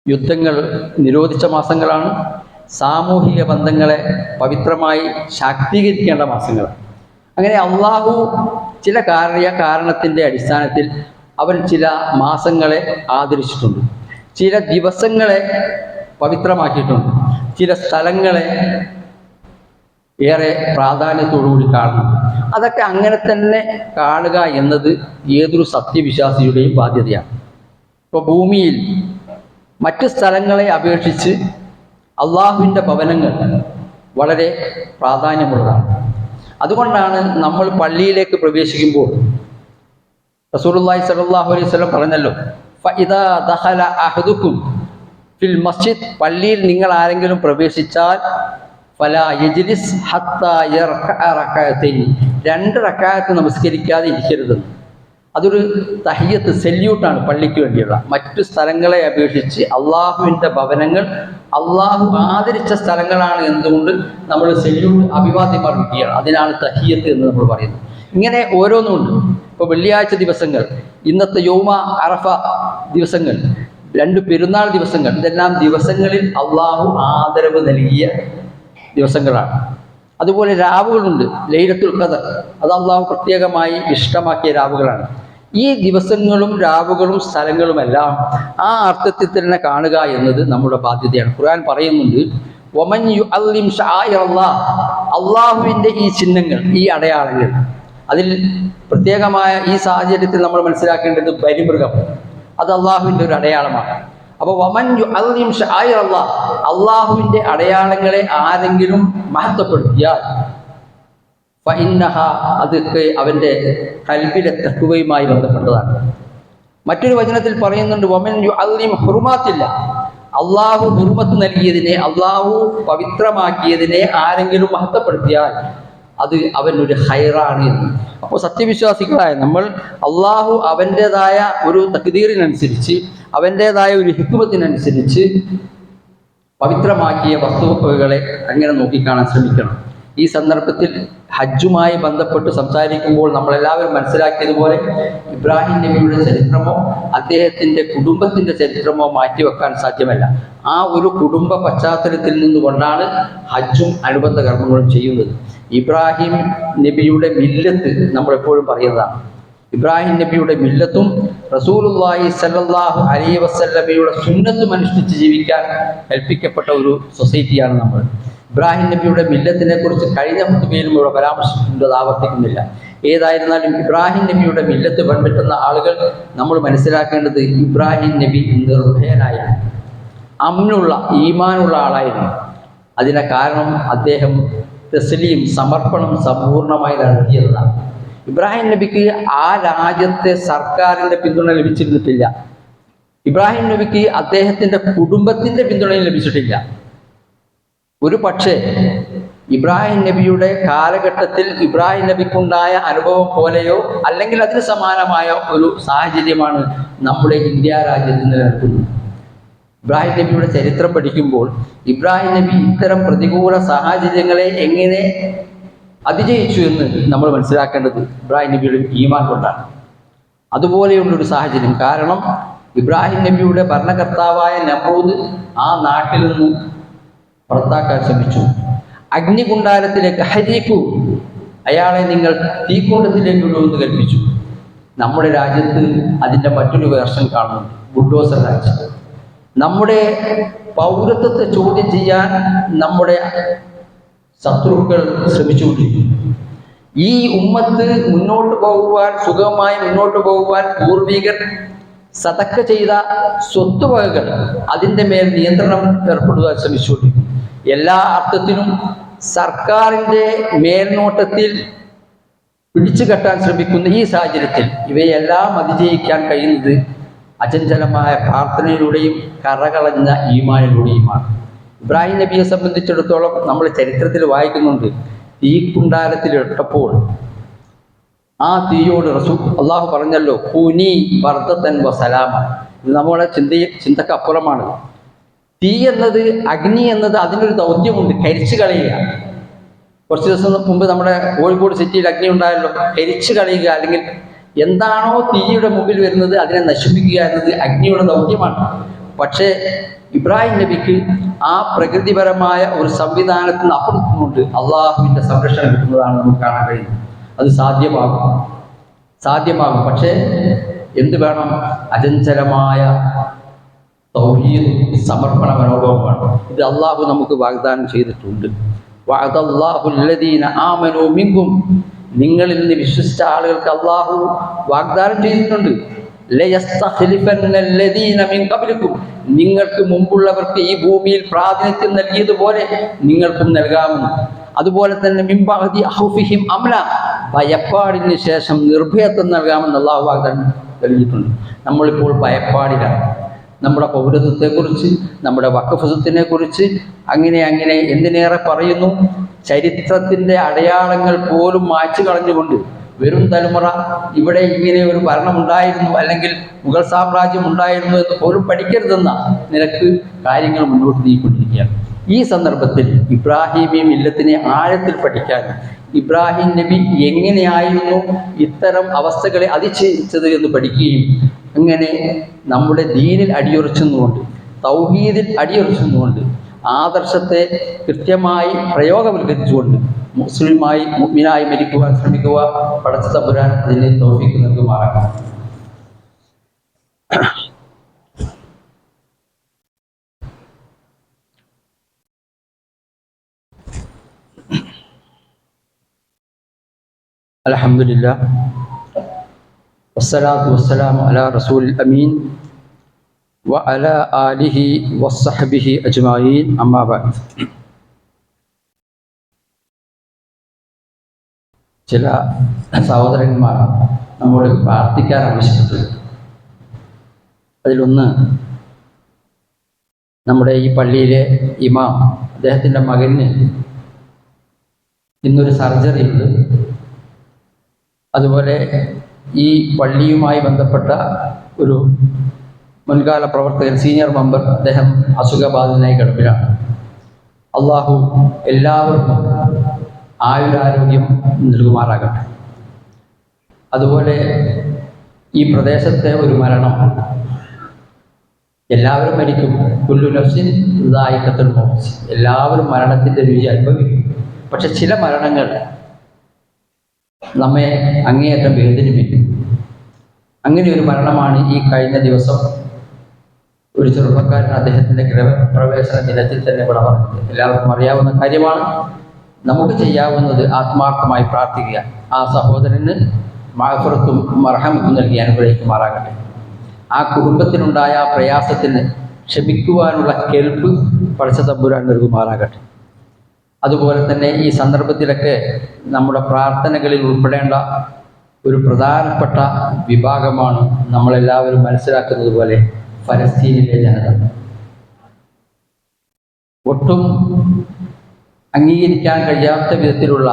യുദ്ധങ്ങൾ നിരോധിച്ച മാസങ്ങളാണ്. സാമൂഹിക ബന്ധങ്ങളെ പവിത്രമായി ശാക്തീകരിക്കേണ്ട മാസങ്ങളാണ്. അങ്ങനെ അള്ളാഹു ചില കാരണത്തിൻ്റെ അടിസ്ഥാനത്തിൽ അവൻ ചില മാസങ്ങളെ ആദരിച്ചിട്ടുണ്ട്, ചില ദിവസങ്ങളെ പവിത്രമാക്കിയിട്ടുണ്ട്, ചില സ്ഥലങ്ങളെ ഏറെ പ്രാധാന്യത്തോടുകൂടി കാണണം. അതൊക്കെ അങ്ങനെ തന്നെ കാണുക എന്നത് ഏതൊരു സത്യവിശ്വാസിയുടെയും ബാധ്യതയാണ്. ഇപ്പോൾ ഭൂമിയിൽ മറ്റ് സ്ഥലങ്ങളെ അപേക്ഷിച്ച് അള്ളാഹുവിൻ്റെ ഭവനങ്ങൾ വളരെ പ്രാധാന്യമുള്ളതാണ്. അതുകൊണ്ടാണ് നമ്മൾ പള്ളിയിലേക്ക് പ്രവേശിക്കുമ്പോൾ റസൂലുള്ളാഹി സ്വല്ലല്ലാഹു അലൈഹി വസല്ലം പറഞ്ഞല്ലോ, ഫഇദാ ദഖല അഹദുക്കും ഫിൽ മസ്ജിദ്, പള്ളിയിൽ നിങ്ങൾ ആരെങ്കിലും പ്രവേശിച്ചാൽ ഫലാ യജ്ലിസ് ഹത്താ യർകഅ റകഅതൈൻ, 2 റകഅത്ത് നമസ്കരിക്കാതെ ഇരിക്കരുതെന്ന്. അതൊരു തഹിയ്യത്ത്, സെല്യൂട്ടാണ് പള്ളിക്ക് വേണ്ടിയുള്ള. മറ്റു സ്ഥലങ്ങളെ അപേക്ഷിച്ച് അള്ളാഹുവിൻ്റെ ഭവനങ്ങൾ അള്ളാഹു ആദരിച്ച സ്ഥലങ്ങളാണ് എന്നതുകൊണ്ട് നമ്മൾ സെല്യൂട്ട്, അഭിവാദ്യം അർപ്പിക്കുകയാണ്. അതിനാണ് തഹിയ്യത്ത് എന്ന് നമ്മൾ പറയുന്നത്. ഇങ്ങനെ ഓരോന്നുമുണ്ട്. ഇപ്പോൾ വെള്ളിയാഴ്ച ദിവസങ്ങൾ, ഇന്നത്തെ യൗമ അറഫ ദിവസങ്ങൾ, 2 പെരുന്നാൾ ദിവസങ്ങൾ, ഇതെല്ലാം ദിവസങ്ങളിൽ അള്ളാഹു ആദരവ് നൽകിയ ദിവസങ്ങളാണ്. അതുപോലെ രാവുകളുണ്ട്, ലൈലത്തുൽ ഖദർ, അത് അള്ളാഹു പ്രത്യേകമായി ഇഷ്ടമാക്കിയ രാവുകളാണ്. ഈ ദിവസങ്ങളും രാവുകളും സ്ഥലങ്ങളുമെല്ലാം ആ അർത്ഥത്തിൽ തന്നെ കാണുക എന്നത് നമ്മുടെ ബാധ്യതയാണ്. ഖുർആൻ പറയുന്നുണ്ട്, വമൻ യുഅല്ലിം ശആയിറല്ലാഹ്, അള്ളാഹുവിൻ്റെ ഈ ചിഹ്നങ്ങൾ, ഈ അടയാളങ്ങൾ. അതിൽ പ്രത്യേകമായ ഈ സാഹചര്യത്തിൽ നമ്മൾ മനസ്സിലാക്കേണ്ടത് ബലിമൃഗം, അത് അള്ളാഹുവിൻ്റെ ഒരു അടയാളമാണ്. അപ്പോൾ വമൻ യുഅല്ലിം ശആയിറല്ലാഹ്, അള്ളാഹുവിൻ്റെ അടയാളങ്ങളെ ആരെങ്കിലും മഹത്വപ്പെടുത്തിയാൽ ഫഇന്നഹ, അതൊക്കെ അവൻ്റെ ഖൽബിലെ തഖ്വയുമായി ബന്ധപ്പെട്ടതാണ്. മറ്റൊരു വചനത്തിൽ പറയുന്നുണ്ട്, വമൻ യുഅല്ലിം ഹുറുമാത്തില്ല, അള്ളാഹു ഹുർമത്ത് നൽകിയതിനെ, അള്ളാഹു പവിത്രമാക്കിയതിനെ ആരെങ്കിലും മഹത്വപ്പെടുത്തിയാൽ അത് അവനൊരു ഹൈറാണ് എന്ന്. അപ്പോൾ സത്യവിശ്വാസികളായ നമ്മൾ അള്ളാഹു അവൻ്റേതായ ഒരു തഖ്ദീറിനനുസരിച്ച്, അവൻ്റേതായ ഒരു ഹിക്മത്തിനനുസരിച്ച് പവിത്രമാക്കിയ വസ്തുക്കളെ അങ്ങനെ നോക്കിക്കാണാൻ ശ്രമിക്കണം. ഈ സന്ദർഭത്തിൽ ഹജ്ജുമായി ബന്ധപ്പെട്ട് സംസാരിക്കുമ്പോൾ നമ്മളെല്ലാവരും മനസ്സിലാക്കിയതുപോലെ ഇബ്രാഹിം നബിയുടെ ചരിത്രമോ അദ്ദേഹത്തിൻ്റെ കുടുംബത്തിൻ്റെ ചരിത്രമോ മാറ്റിവെക്കാൻ സാധ്യമല്ല. ആ ഒരു കുടുംബ പശ്ചാത്തലത്തിൽ നിന്നുകൊണ്ടാണ് ഹജ്ജും അനുബന്ധ കർമ്മങ്ങളും ചെയ്യുന്നത്. ഇബ്രാഹിം നബിയുടെ മില്ലത്ത് നമ്മളെപ്പോഴും പറയുന്നതാണ്. ഇബ്രാഹിം നബിയുടെ മില്ലത്തും റസൂലുള്ളാഹി സ്വല്ലല്ലാഹു അലൈഹി വസല്ലമയുടെ സുന്നത്തും അനുഷ്ഠിച്ച് ജീവിക്കാൻ കൽപ്പിക്കപ്പെട്ട ഒരു സൊസൈറ്റിയാണ് നമ്മൾ. ഇബ്രാഹിം നബിയുടെ മില്ലത്തിനെ കുറിച്ച് കഴിഞ്ഞ ഖുതുബയിലും ഇവിടെ പരാമർശിക്കുന്നത് ആവർത്തിക്കുന്നില്ല. ഏതായിരുന്നാലും ഇബ്രാഹിം നബിയുടെ മില്ലത്ത് പിൻപറ്റുന്ന ആളുകൾ നമ്മൾ മനസ്സിലാക്കേണ്ടത്, ഇബ്രാഹിം നബി നിർഭയനായ, അമ്നുള്ള, ഈമാനുള്ള ആളായിരുന്നു. അതിന് കാരണം അദ്ദേഹം തസ്ലീം, സമർപ്പണം സമ്പൂർണ്ണമായി നടത്തിയതാണ്. ഇബ്രാഹിം നബിക്ക് ആ രാജ്യത്തെ സർക്കാരിൻ്റെ പിന്തുണ ലഭിച്ചിരുന്നിട്ടില്ല. ഇബ്രാഹിം നബിക്ക് അദ്ദേഹത്തിൻ്റെ കുടുംബത്തിൻ്റെ പിന്തുണയും ലഭിച്ചിട്ടില്ല. ഒരു പക്ഷേ ഇബ്രാഹിം നബിയുടെ കാലഘട്ടത്തിൽ ഇബ്രാഹിം നബിക്കുണ്ടായ അനുഭവം പോലെയോ അല്ലെങ്കിൽ അതിന് സമാനമായ ഒരു സാഹചര്യമാണ് നമ്മുടെ ഇന്ത്യ രാജ്യത്ത് നിലനിൽക്കുന്നത്. ഇബ്രാഹിം നബിയുടെ ചരിത്രം പഠിക്കുമ്പോൾ ഇബ്രാഹിം നബി ഇത്തരം പ്രതികൂല സാഹചര്യങ്ങളെ എങ്ങനെ അതിജയിച്ചു എന്ന് നമ്മൾ മനസ്സിലാക്കേണ്ടത് ഇബ്രാഹിം നബിയുടെ ഈമാൻ കൊണ്ടാണ്. അതുപോലെയുള്ളൊരു സാഹചര്യം, കാരണം ഇബ്രാഹിം നബിയുടെ ഭരണകർത്താവായ നമ്രൂദ് ആ നാട്ടിൽ നിന്ന് പുറത്താക്കാൻ ശ്രമിച്ചു. അഗ്നികുണ്ടാരത്തിലേക്ക്, ഹരീക്കു, അയാളെ നിങ്ങൾ തീക്കുണ്ടത്തിലേക്ക് ഇടുമെന്ന് കൽപ്പിച്ചു. നമ്മുടെ രാജ്യത്ത് അതിൻ്റെ മറ്റൊരു വേർഷൻ കാണുന്നുണ്ട്, ബുൾഡോസർ രാജ്യം. നമ്മുടെ പൗരത്വത്തെ ചോദ്യം ചെയ്യാൻ നമ്മുടെ ശത്രുക്കൾ ശ്രമിച്ചുകൊണ്ടിരിക്കുന്നു. ഈ ഉമ്മത്ത് മുന്നോട്ട് പോകുവാൻ, സുഖമായി മുന്നോട്ട് പോകുവാൻ പൂർവികർ സദക്ക ചെയ്ത സ്വത്തുവകകൾ അതിൻ്റെ മേൽ നിയന്ത്രണം ഏർപ്പെടുത്താൻ ശ്രമിച്ചുകൊണ്ടിരിക്കുന്നു. എല്ലാ അർത്ഥത്തിലും സർക്കാരിൻ്റെ മേൽനോട്ടത്തിൽ പിടിച്ചു കെട്ടാൻ ശ്രമിക്കുന്ന ഈ സാഹചര്യത്തിൽ ഇവയെല്ലാം അതിജയിക്കാൻ കഴിയുന്നത് അചഞ്ചലമായ പ്രാർത്ഥനയിലൂടെയും കറകളഞ്ഞ ഈമാനിലൂടെയുമാണ്. ഇബ്രാഹിം നബിയെ സംബന്ധിച്ചിടത്തോളം നമ്മൾ ചരിത്രത്തിൽ വായിക്കുന്നുണ്ട്, തീക്കുണ്ടാരത്തിലിട്ടപ്പോൾ ആ തീയോട് അള്ളാഹു പറഞ്ഞല്ലോ, കൂനി വർദ്ധത്തൻ വസലാമ. ഇത് നമ്മുടെ ചിന്തക്ക് അപ്പുറമാണ്. തീ എന്നത്, അഗ്നി എന്നത് അതിനൊരു ദൗത്യമുണ്ട്, കരിച്ചു കളയുക. കുറച്ച് ദിവസം മുമ്പ് നമ്മുടെ കോഴിക്കോട് സിറ്റിയിൽ അഗ്നി ഉണ്ടായല്ലോ. കരിച്ചു കളയുക, അല്ലെങ്കിൽ എന്താണോ തീയുടെ മുമ്പിൽ വരുന്നത് അതിനെ നശിപ്പിക്കുക എന്നത് അഗ്നിയുടെ ദൗത്യമാണ്. പക്ഷേ ഇബ്രാഹിം നബിക്ക് ആ പ്രകൃതിപരമായ ഒരു സംവിധാനത്തിന് അപ്പുറത്തുകൊണ്ട് അള്ളാഹുവിൻ്റെ സംരക്ഷണം കിട്ടുന്നതാണ് നമുക്ക് കാണാൻ കഴിയുന്നത്. അത് സാധ്യമാകും. പക്ഷേ എന്ത് വേണം? അചഞ്ചലമായ തൗഹീദ്, സമർപ്പണ മനോഭാവമാണ്. ഇത് അള്ളാഹു നമുക്ക് വാഗ്ദാനം ചെയ്തിട്ടുണ്ട്. വഅദല്ലാഹുല്ലദീന ആമനൂ മിൻകും, നിങ്ങളിൽ നിന്ന് വിശ്വസിച്ച ആളുകൾക്ക് അള്ളാഹു വാഗ്ദാനം ചെയ്തിട്ടുണ്ട്. ലയസ്തഖ്ലിഫന്നല്ലദീന മിൻ ഖബ്ലിക്കും, നിങ്ങൾക്ക് മുമ്പുള്ളവർക്ക് ഈ ഭൂമിയിൽ പ്രാതിനിധ്യം നൽകിയതുപോലെ നിങ്ങൾക്കും നൽകാമെന്ന്. അതുപോലെ തന്നെ മിൻ ബഅദി ഖൗഫിഹിം അംന, ഭയപ്പാടിന് ശേഷം നിർഭയത്വം നൽകാമെന്ന് അള്ളാഹു വാഗ്ദാനം നൽകിയിട്ടുണ്ട്. നമ്മളിപ്പോൾ ഭയപ്പാടിലാണ്. നമ്മുടെ പൗരത്വത്തെക്കുറിച്ച്, നമ്മുടെ വഖഫ് സ്വത്തിനെ കുറിച്ച്, അങ്ങനെ എന്തിനേറെ പറയുന്നു, ചരിത്രത്തിൻ്റെ അടയാളങ്ങൾ പോലും മായ്ച്ചു കളഞ്ഞുകൊണ്ട് വരും തലമുറ ഇവിടെ ഇങ്ങനെ ഒരു ഭരണമുണ്ടായിരുന്നു, അല്ലെങ്കിൽ മുഗൾ സാമ്രാജ്യം ഉണ്ടായിരുന്നു എന്ന് പോലും പഠിക്കരുതെന്ന നിലക്ക് കാര്യങ്ങൾ മുന്നോട്ട് നീങ്ങിക്കൊണ്ടിരിക്കുകയാണ്. ഈ സന്ദർഭത്തിൽ ഇബ്രാഹിമി മില്ലത്തിനെ ആഴത്തിൽ പഠിക്കാൻ, ഇബ്രാഹിം നബി എങ്ങനെയായിരുന്നു ഇത്തരം അവസ്ഥകളെ അതിജീവിച്ചത് എന്ന് പഠിക്കുകയും, അങ്ങനെ നമ്മുടെ ദീനിൽ അടിയുറച്ചുന്നുകൊണ്ട്, തൗഹീദിൽ അടിയുറച്ചുന്നുകൊണ്ട്, ആദർശത്തെ കൃത്യമായി പ്രയോഗവൽക്കരിച്ചുകൊണ്ട് മുഅ്മിനായി മരിക്കുവാൻ ശ്രമിക്കുക. പടച്ച തമ്പുരാൻ അതിനെ തൗഫീഖ് നൽകുമാറാകട്ടെ. അൽഹംദുലില്ലാഹ് വസ്സലാത്തു വസ്സലാമു അലാ റസൂലിൽ അമീൻ വഅലാ ആലിഹി വസ്സഹ്ബിഹി അജ്മഈൻ, അമ്മാ ബഅദ്. ചില സഹോദരന്മാർ നമ്മോട് പ്രാർത്ഥിക്കാൻ ആവശ്യപ്പെട്ടു. അതിലൊന്ന്, നമ്മുടെ ഈ പള്ളിയിലെ ഇമാം, അദ്ദേഹത്തിൻ്റെ മകന് ഇന്നൊരു സർജറി ഉണ്ട്. അതുപോലെ ഈ പള്ളിയുമായി ബന്ധപ്പെട്ട ഒരു മുൻകാല പ്രവർത്തകൻ, സീനിയർ മെമ്പർ, അദ്ദേഹം അസുഖബാധിതനായി കിടപ്പിലാണ്. അള്ളാഹു എല്ലാവർക്കും ആയുരാരോഗ്യം നൽകുമാറാകട്ടെ. അതുപോലെ ഈ പ്രദേശത്തെ ഒരു മരണം, എല്ലാവരും മരിക്കും, കുല്ലു നഫ്സിൻ ദായിഖത്തുൽ മൗത്ത്, എല്ലാവരും മരണത്തിൻ്റെ രുചി അനുഭവിക്കും. പക്ഷെ ചില മരണങ്ങൾ നമ്മെ അങ്ങേയറ്റം വേദനിപ്പിക്കും. അങ്ങനെ ഒരു മരണമാണ് ഈ കഴിഞ്ഞ ദിവസം ഒരു ചെറുപ്പക്കാരൻ അദ്ദേഹത്തിൻ്റെ ഗൃഹപ്രവേശന ദിനത്തിൽ തന്നെ ഇവിടെ പറഞ്ഞത്. എല്ലാവർക്കും അറിയാവുന്ന കാര്യമാണ്. നമുക്ക് ചെയ്യാവുന്നത് ആത്മാർത്ഥമായി പ്രാർത്ഥിക്കുക. ആ സഹോദരന് മഅഫിറത്തും മർഹമത്തും നൽകി അനുഗ്രഹിക്കുമാറാകട്ടെ. ആ കുടുംബത്തിനുണ്ടായ പ്രയാസത്തിന് ക്ഷമിക്കുവാനുള്ള കെൽപ്പ് പടച്ച തമ്പുരാൻ നൽകുമാറാകട്ടെ. അതുപോലെ തന്നെ ഈ സന്ദർഭത്തിലൊക്കെ നമ്മുടെ പ്രാർത്ഥനകളിൽ ഉൾപ്പെടേണ്ട ഒരു പ്രധാനപ്പെട്ട വിഭാഗമാണ് നമ്മളെല്ലാവരും മനസ്സിലാക്കുന്നത് പോലെ ഫലസ്തീനിലെ ജനത. ഒട്ടും അംഗീകരിക്കാൻ കഴിയാത്ത വിധത്തിലുള്ള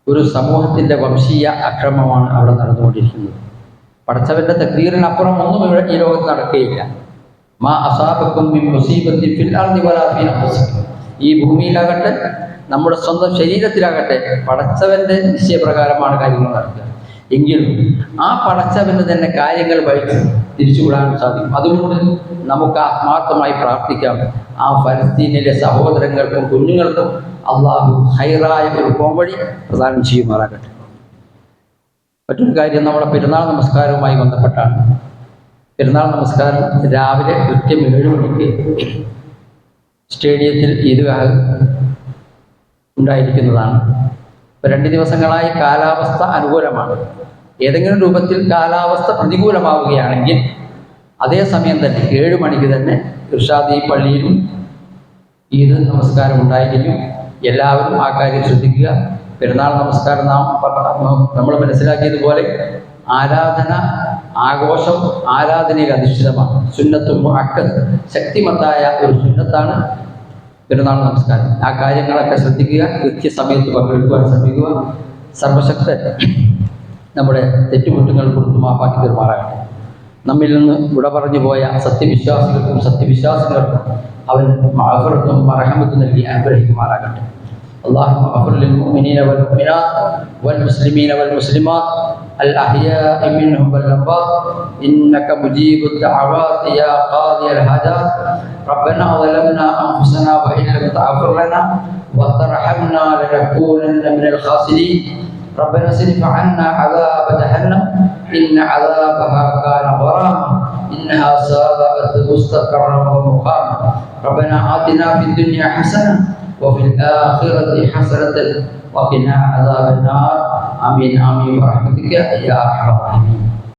ഒരു സമൂഹത്തിൻ്റെ വംശീയ അക്രമമാണ് അവിടെ നടന്നുകൊണ്ടിരിക്കുന്നത്. പടച്ചവൻ്റെ തക്ദീറിനപ്പുറം ഒന്നും ഈ ലോകത്ത് നടക്കുകയില്ല. മാ അസാബക്കും മിൻ മുസീബത്തിൻ ഫിൽ അർദി വലാ ഫീ അൻഫുസിക്കും, ഈ ഭൂമിയിലാകട്ടെ നമ്മുടെ സ്വന്തം ശരീരത്തിലാകട്ടെ പടച്ചവൻ്റെ നിശ്ചയപ്രകാരമാണ് കാര്യങ്ങൾ നടക്കുക. എങ്കിലും ആ പടച്ചവന് തന്നെ കാര്യങ്ങൾ വഴി തിരിച്ചുവിടാൻ സാധിക്കും. അതുകൊണ്ട് നമുക്ക് ആത്മാർത്ഥമായി പ്രാർത്ഥിക്കാം. ആ ഫലസ്തീനിലെ സഹോദരങ്ങൾക്കും കുഞ്ഞുങ്ങൾക്കും അള്ളാഹു ഹൈറായ ഒരു പോംവഴി പ്രദാനം ചെയ്യുമാറാകട്ടെ. മറ്റൊരു കാര്യം, നമ്മുടെ പെരുന്നാൾ നമസ്കാരവുമായി ബന്ധപ്പെട്ടാണ്. പെരുന്നാൾ നമസ്കാരം രാവിലെ കൃത്യം 7 മണിക്ക് സ്റ്റേഡിയത്തിൽ ഈദ്ഗാഹ് ഉണ്ടായിരിക്കുന്നതാണ്. ഇപ്പോൾ 2 ദിവസങ്ങളായി കാലാവസ്ഥ അനുകൂലമാണ്. ഏതെങ്കിലും രൂപത്തിൽ കാലാവസ്ഥ പ്രതികൂലമാവുകയാണെങ്കിൽ അതേസമയം തന്നെ 7 മണിക്ക് തന്നെ ഇർഷാദി പള്ളിയിലും ഈദ് നമസ്കാരം ഉണ്ടായിരിക്കും. എല്ലാവരും ആ കാര്യം ശ്രദ്ധിക്കുക. പെരുന്നാൾ നമസ്കാരം നമ്മൾ മനസ്സിലാക്കിയതുപോലെ ആരാധന, ആഘോഷം ആരാധനയിൽ അധിഷ്ഠിതമാണ്. സുന്നത്തും മുഅക്കദ്, ശക്തിമത്തായ ഒരു സുന്നത്താണ് പെരുന്നാൾ നമസ്കാരം. ആ കാര്യങ്ങളൊക്കെ ശ്രദ്ധിക്കുക, കൃത്യസമയത്ത് പങ്കെടുക്കുവാൻ ശ്രമിക്കുക. സർവശക്തൻ നമ്മുടെ തെറ്റുകുറ്റങ്ങൾ കൊടുത്ത് മാപ്പാക്കി തീർമാറാകട്ടെ. നമ്മിൽ നിന്ന് വിട പറഞ്ഞു പോയ സത്യവിശ്വാസികൾക്കും സത്യവിശ്വാസികൾക്കും അവൻ മഅഫറത്തും മർഹമത്തും നൽകി അനുഗ്രഹിക്കുമാറാകട്ടെ. اللهم اغفر للمؤمنين والمؤمنات والمسلمين والمسلمات الأحياء منهم والأموات إنك مجيب الدعوات يا قاضي الحاجات. ربنا ظلمنا أنفسنا وإن لم تغفر لنا وترحمنا لنكونن من الخاسرين. ربنا اصرف عنا عذاب جهنم إن عذابها كان غراما إنها ساءت مستقرا ومقاما. ربنا آتنا في الدنيا حسنة وفي الآخرة حسنة وقنا عذاب النار. آمين آمين برحمتك يا أرحم الراحمين.